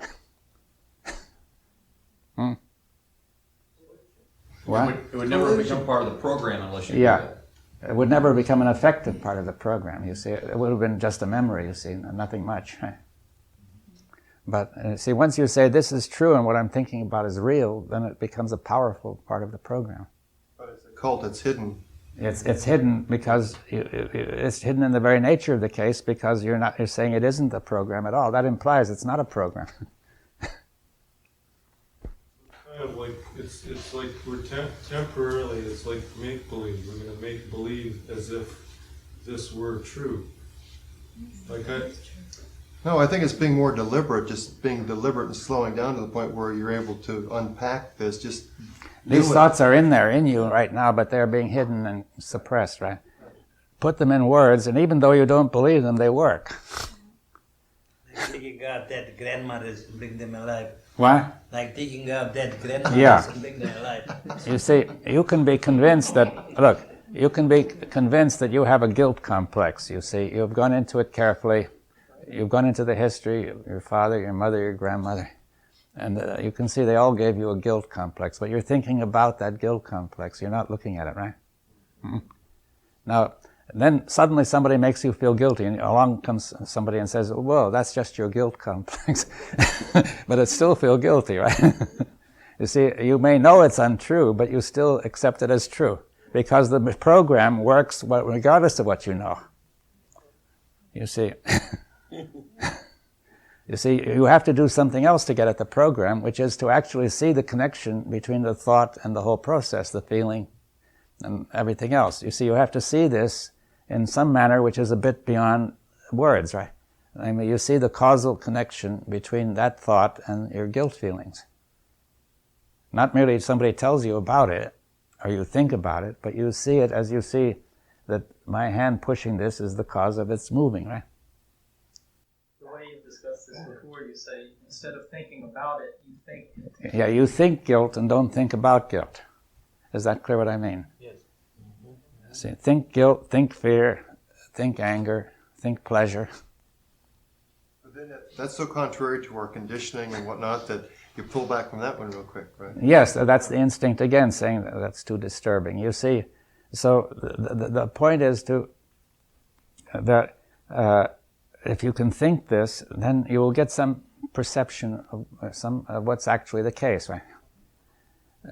Speaker 2: What?
Speaker 14: It would never become part of the program unless you do that.
Speaker 2: It would never become an effective part of the program, you see. It would have been just a memory, you see, nothing much. Right? But, see, once you say this is true and what I'm thinking about is real, then it becomes a powerful part of the program.
Speaker 8: But it's a cult, it's hidden.
Speaker 2: It's hidden because it's hidden in the very nature of the case because you're saying it isn't a program at all. That implies it's not a program.
Speaker 16: Kind of like it's like we're temporarily. It's like make believe. We're going to make believe as if this were true.
Speaker 8: No, I think it's being more deliberate. Just being deliberate and slowing down to the point where you're able to unpack this.
Speaker 2: These thoughts are in you right now, but they're being hidden and suppressed, right? Put them in words, and even though you don't believe them, they work.
Speaker 10: Like taking out dead grandmothers and bring them alive.
Speaker 2: What?
Speaker 10: Like taking out dead grandmothers and bring them alive.
Speaker 2: You see, you can be convinced that, look, you can be convinced that you have a guilt complex, you see. You've gone into it carefully. You've gone into the history of your father, your mother, your grandmother. And you can see they all gave you a guilt complex, but you're thinking about that guilt complex. You're not looking at it, right? Mm-hmm. Now, then suddenly somebody makes you feel guilty, and along comes somebody and says, whoa, that's just your guilt complex. But it still feel guilty, right? You see, you may know it's untrue, but you still accept it as true, because the program works regardless of what you know. You see. You see, you have to do something else to get at the program, which is to actually see the connection between the thought and the whole process, the feeling and everything else. You see, you have to see this in some manner which is a bit beyond words, right? I mean, you see the causal connection between that thought and your guilt feelings. Not merely somebody tells you about it, or you think about it, but you see it as you see that my hand pushing this is the cause of its moving, right?
Speaker 4: Before you say, instead of thinking about it, you think.
Speaker 2: Yeah, you think guilt and don't think about guilt. Is that clear what I mean?
Speaker 10: Yes.
Speaker 2: See, think guilt, think fear, think anger, think pleasure.
Speaker 8: But then that's so contrary to our conditioning and whatnot that You pull back from that one real quick, right?
Speaker 2: Yes, that's the instinct again, saying that that's too disturbing. You see, so the point is that if you can think this, then you will get some perception of what's actually the case, right?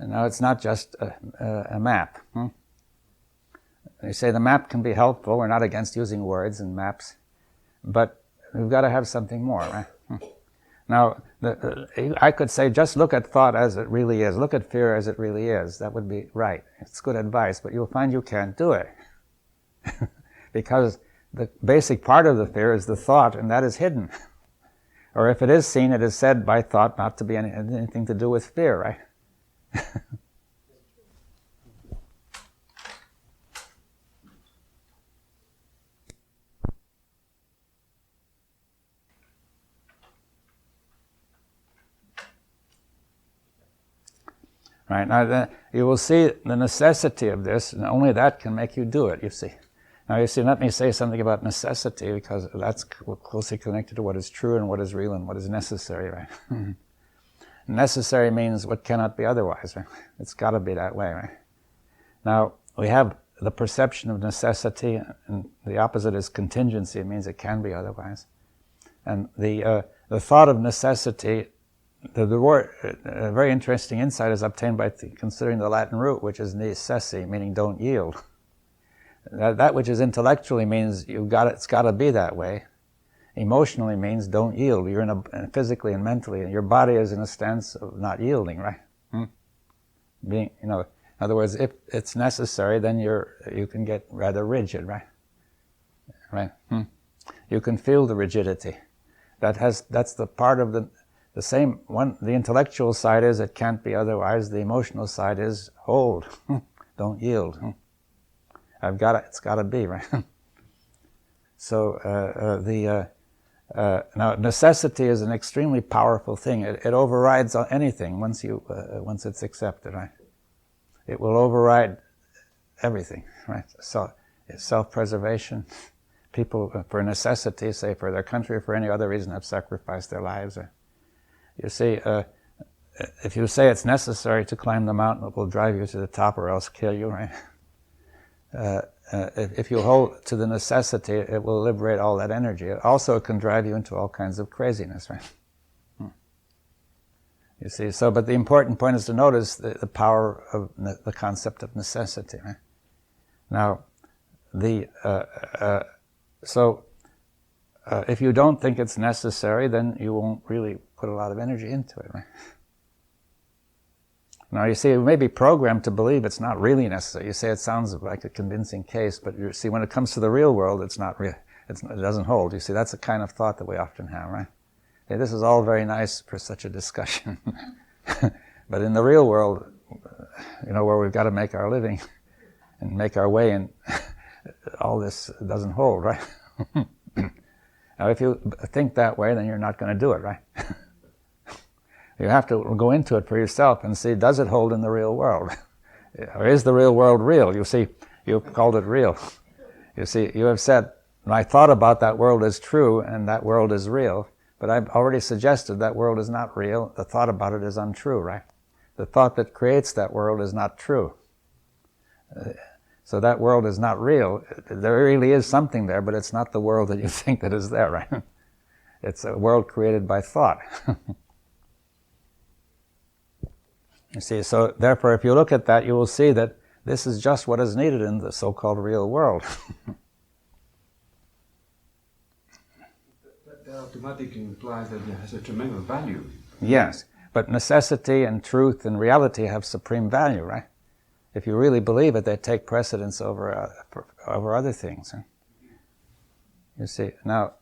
Speaker 2: Now, it's not just a map. You say the map can be helpful. We're not against using words and maps, but we've got to have something more, right? Now, I could say just look at thought as it really is. Look at fear as it really is. That would be right. It's good advice, but you'll find you can't do it. Because the basic part of the fear is the thought, and that is hidden. Or if it is seen, it is said by thought not to be anything to do with fear, right? Right, now you will see the necessity of this, and only that can make you do it, you see. Now you see, let me say something about necessity, because that's closely connected to what is true and what is real and what is necessary, right? Necessary means what cannot be otherwise, right? It's got to be that way, right? Now, we have the perception of necessity, and the opposite is contingency. It means it can be otherwise. And the thought of necessity, the word, a very interesting insight is obtained by considering the Latin root, which is necessi, meaning don't yield. That which is intellectually means it's got to be that way. Emotionally means don't yield. You're physically and mentally, and your body is in a stance of not yielding, right? Being, in other words, if it's necessary, then you can get rather rigid, right? Right? You can feel the rigidity. That's the part of the same one. The intellectual side is it can't be otherwise. The emotional side is hold, don't yield. It's got to be, right? So now necessity is an extremely powerful thing. It overrides anything once it's accepted, right? It will override everything, right? So self-preservation. People, for necessity, say for their country or for any other reason, have sacrificed their lives. You see, if you say it's necessary to climb the mountain, it will drive you to the top or else kill you, right? If you hold to the necessity, it will liberate all that energy. Also, it can drive you into all kinds of craziness, right? You see, but the important point is to notice the power of the concept of necessity, right? Now, if you don't think it's necessary, then you won't really put a lot of energy into it, right? Now, you see, you may be programmed to believe it's not really necessary. You say it sounds like a convincing case, but you see, when it comes to the real world, it's not real. It doesn't hold. You see, that's the kind of thought that we often have, right? Hey, this is all very nice for such a discussion. But in the real world, where we've got to make our living and make our way, and all this doesn't hold, right? Now, if you think that way, then you're not going to do it, right? You have to go into it for yourself and see, does it hold in the real world? Or is the real world real? You see, you've called it real. You see, you have said, my thought about that world is true and that world is real, but I've already suggested that world is not real. The thought about it is untrue, right? The thought that creates that world is not true. So that world is not real. There really is something there, but it's not the world that you think that is there, right? It's a world created by thought. You see, so therefore, if you look at that, you will see that this is just what is needed in the so-called real world.
Speaker 9: That automatically implies that it has a tremendous value.
Speaker 2: Yes, but necessity and truth and reality have supreme value, right? If you really believe it, they take precedence over other things. Huh? You see, now,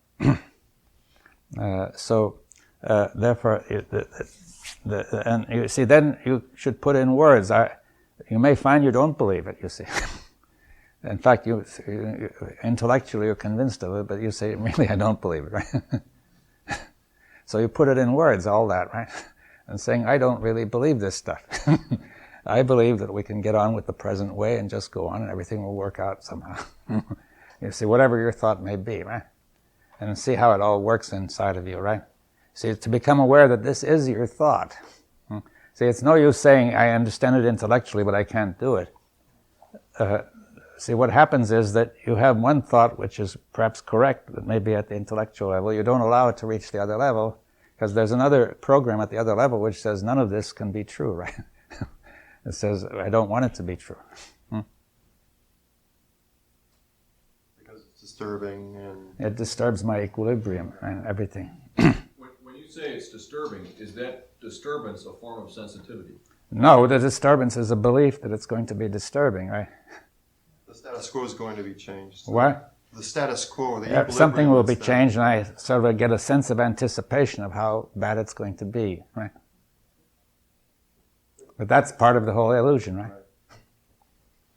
Speaker 2: therefore, and you see, then you should put in words. You may find you don't believe it, you see. In fact, you intellectually you're convinced of it, but you say, really, I don't believe it, right? So you put it in words, all that, right? And saying, I don't really believe this stuff. I believe that we can get on with the present way and just go on and everything will work out somehow. You see, whatever your thought may be, right? And see how it all works inside of you, right? See, to become aware that this is your thought. See, it's no use saying, I understand it intellectually, but I can't do it. See, what happens is that you have one thought which is perhaps correct, that may be at the intellectual level. You don't allow it to reach the other level, because there's another program at the other level which says none of this can be true, right? It says, I don't want it to be true.
Speaker 8: Because it's disturbing and...
Speaker 2: It disturbs my equilibrium and everything.
Speaker 14: When you say it's disturbing, is that disturbance a form of sensitivity?
Speaker 2: No, the disturbance is a belief that it's going to be disturbing, right?
Speaker 8: The status quo is going to be changed.
Speaker 2: What?
Speaker 8: The status quo, the equilibrium.
Speaker 2: Something will be changed, and I sort of get a sense of anticipation of how bad it's going to be, right? But that's part of the whole illusion, right?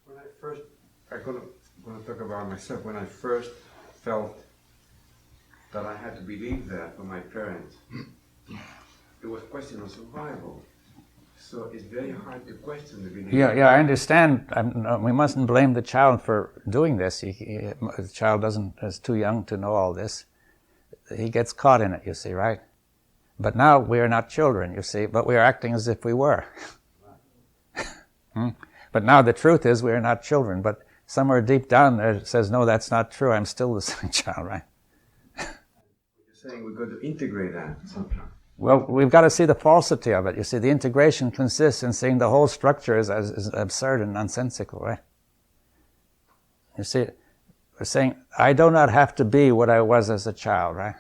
Speaker 9: When I first, I'm going to talk about myself. When I first felt that I had to believe that from my parents, it was a question of survival. So it's very hard to question the belief.
Speaker 2: Yeah, I understand. We mustn't blame the child for doing this. The child is too young to know all this. He gets caught in it, you see, right? But now we are not children, you see, but we are acting as if we were. But now the truth is we are not children, but somewhere deep down there it says, no, that's not true. I'm still the same child, right?
Speaker 9: You're saying we've got to integrate that somehow.
Speaker 2: Well, we've got to see the falsity of it. You see, the integration consists in seeing the whole structure is absurd and nonsensical, right? You see, we're saying, I do not have to be what I was as a child, right?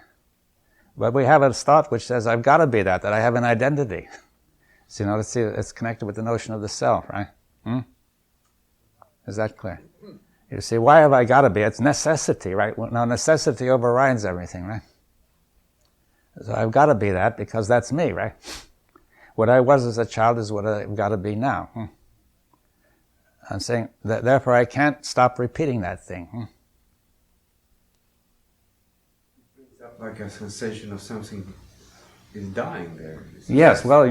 Speaker 2: But we have a thought which says, I've got to be that I have an identity. So, let's see, it's connected with the notion of the self, right? Is that clear? You see, why have I got to be? It's necessity, right? Now, necessity overrides everything, right? So I've got to be that because that's me, right? What I was as a child is what I've got to be now. I'm saying that therefore I can't stop repeating that thing.
Speaker 9: It brings up like a sensation of something is dying there.
Speaker 2: Yes, well,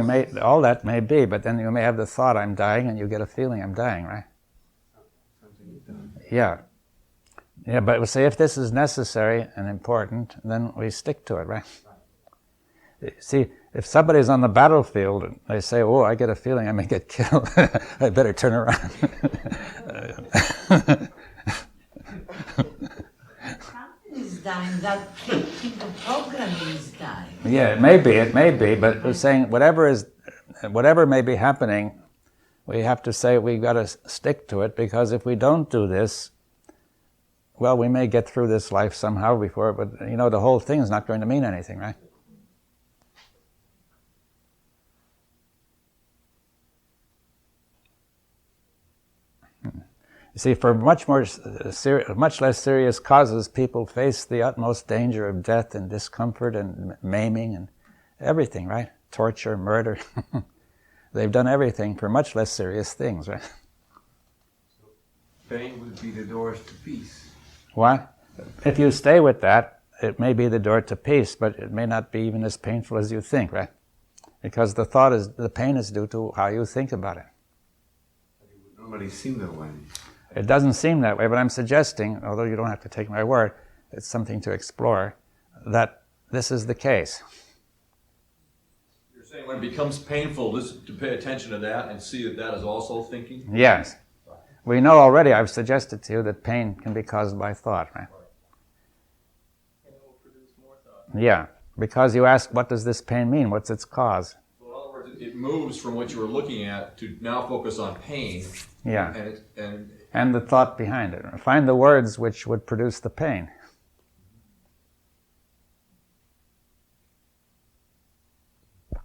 Speaker 2: all that may be, but then you may have the thought I'm dying and you get a feeling I'm dying, right?
Speaker 9: Something is dying.
Speaker 2: Yeah. Yeah, but we say if this is necessary and important, then we stick to it, right? See, if somebody's on the battlefield and they say, oh, I get a feeling I may get killed, I better turn around.
Speaker 7: Is dying, that the program is dying.
Speaker 2: Yeah, it may be, but we're saying whatever may be happening, we have to say we've got to stick to it, because if we don't do this, well, we may get through this life somehow before, but the whole thing is not going to mean anything, right? You see, for much less serious causes, people face the utmost danger of death and discomfort and maiming and everything, right? Torture, murder. They've done everything for much less serious things, right?
Speaker 9: So pain would be the doors to peace.
Speaker 2: What? If you stay with that, it may be the door to peace, but it may not be even as painful as you think, right? Because the pain is due to how you think about it.
Speaker 9: But it would normally seem that way.
Speaker 2: It doesn't seem that way, but I'm suggesting, although you don't have to take my word, it's something to explore, that this is the case.
Speaker 14: You're saying when it becomes painful, to pay attention to that and see that is also thinking?
Speaker 2: Yes. We know already, I've suggested to you, that pain can be caused by thought, right?
Speaker 1: And it will produce more thought.
Speaker 2: Yeah, because you ask, what does this pain mean? What's its cause?
Speaker 14: So in other words, it moves from what you were looking at to now focus on pain.
Speaker 2: Yeah.
Speaker 14: And
Speaker 2: the thought behind it. Find the words which would produce the pain.
Speaker 11: When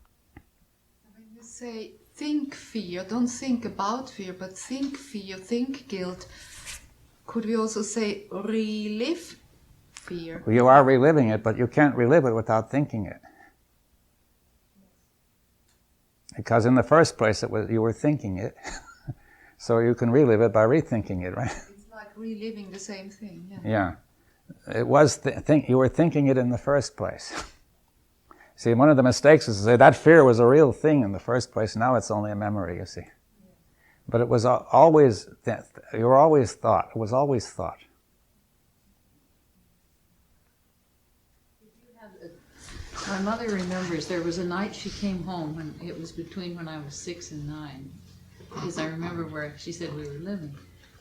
Speaker 11: you say think fear, don't think about fear, but think fear, think guilt, could we also say relive fear?
Speaker 2: You are reliving it, but you can't relive it without thinking it. Because in the first place, you were thinking it. So you can relive it by rethinking it, right?
Speaker 11: It's like reliving the same thing, yeah.
Speaker 2: Yeah. It was you were thinking it in the first place. See, one of the mistakes is to say that fear was a real thing in the first place. Now it's only a memory, you see. But it was always, you were always thought. It was always thought.
Speaker 5: My mother remembers there was a night she came home when it was between when I was 6 and 9, because I remember where she said we were living.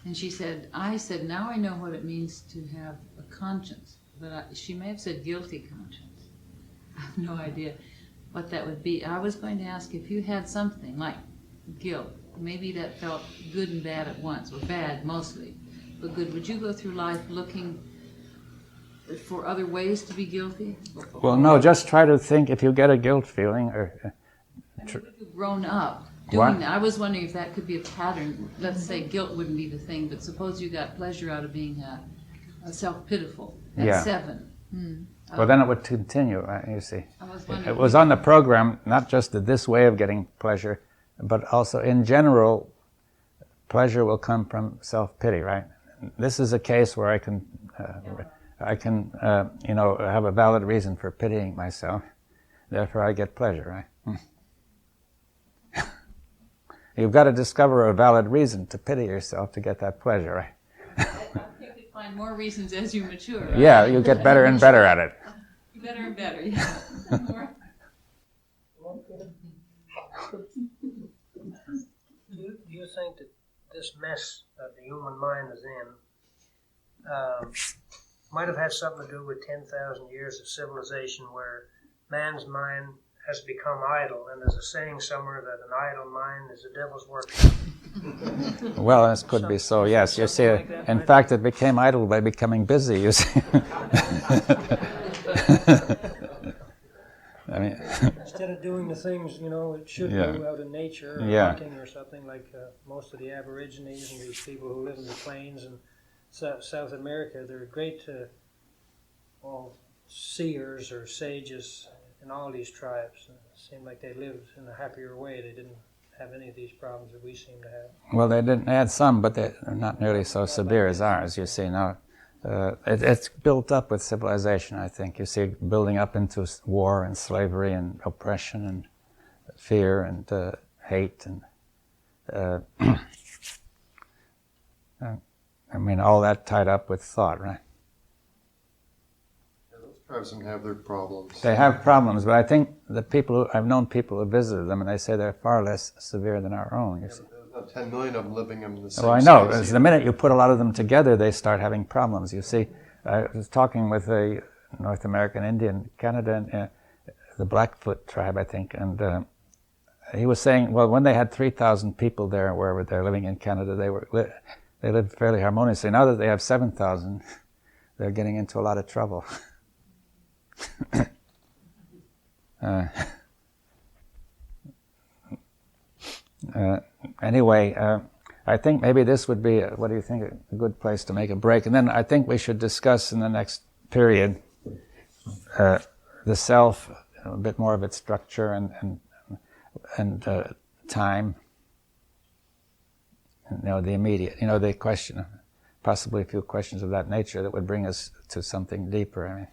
Speaker 5: And she said, I said, now I know what it means to have a conscience. But she may have said guilty conscience. I have no idea what that would be. I was going to ask if you had something like guilt, maybe that felt good and bad at once, or bad mostly, but good. Would you go through life looking for other ways to be guilty?
Speaker 2: Well, no, just try to think if you get a guilt feeling, or
Speaker 5: you've grown up doing that. I was wondering if that could be a pattern. Let's say guilt wouldn't be the thing, but suppose you got pleasure out of being self-pitiful at 7.
Speaker 2: Well, then it would continue, you see. It was on the program, not just this way of getting pleasure, but also in general, pleasure will come from self-pity, right? This is a case where I can have a valid reason for pitying myself. Therefore, I get pleasure, right? You've got to discover a valid reason to pity yourself to get that pleasure, right?
Speaker 5: You could find more reasons as you mature, right?
Speaker 2: Yeah, you get better and better at it.
Speaker 5: Better and better, yeah.
Speaker 4: Do you think that this mess that the human mind is in might have had something to do with 10,000 years of civilization where man's mind has become idle, and there's a saying somewhere that an idle mind is a devil's workshop?
Speaker 2: Well, this could be so, yes. You see, in fact, it became idle by becoming busy, you see. I mean,
Speaker 4: instead of doing the things, it should do out in nature, or hunting or something, like most of the Aborigines and these people who live in the plains and South America, they're great seers or sages in all these tribes. It seemed like they lived in a happier way. They didn't have any of these problems that we seem to have.
Speaker 2: Well, they had some, but they're not nearly so severe as ours, you see. Now, it's built up with civilization, I think. You see, building up into war and slavery and oppression and fear and hate and all that tied up with thought, right?
Speaker 8: Yeah, those tribes can have their problems.
Speaker 2: They have problems, but I think I've known people who visited them, and they say they're far less severe than our own, you see.
Speaker 8: There's about 10 million of them living in the same
Speaker 2: Well, I know. The minute you put a lot of them together, they start having problems, you see. I was talking with a North American Indian, Canada, the Blackfoot tribe, I think, and he was saying, well, when they had 3,000 people there, wherever they're living in Canada, they lived fairly harmoniously. Now that they have 7,000, they're getting into a lot of trouble. Anyway, I think maybe this would be, what do you think, a good place to make a break? And then I think we should discuss in the next period the self, a bit more of its structure and time. The immediate, the question, possibly a few questions of that nature that would bring us to something deeper.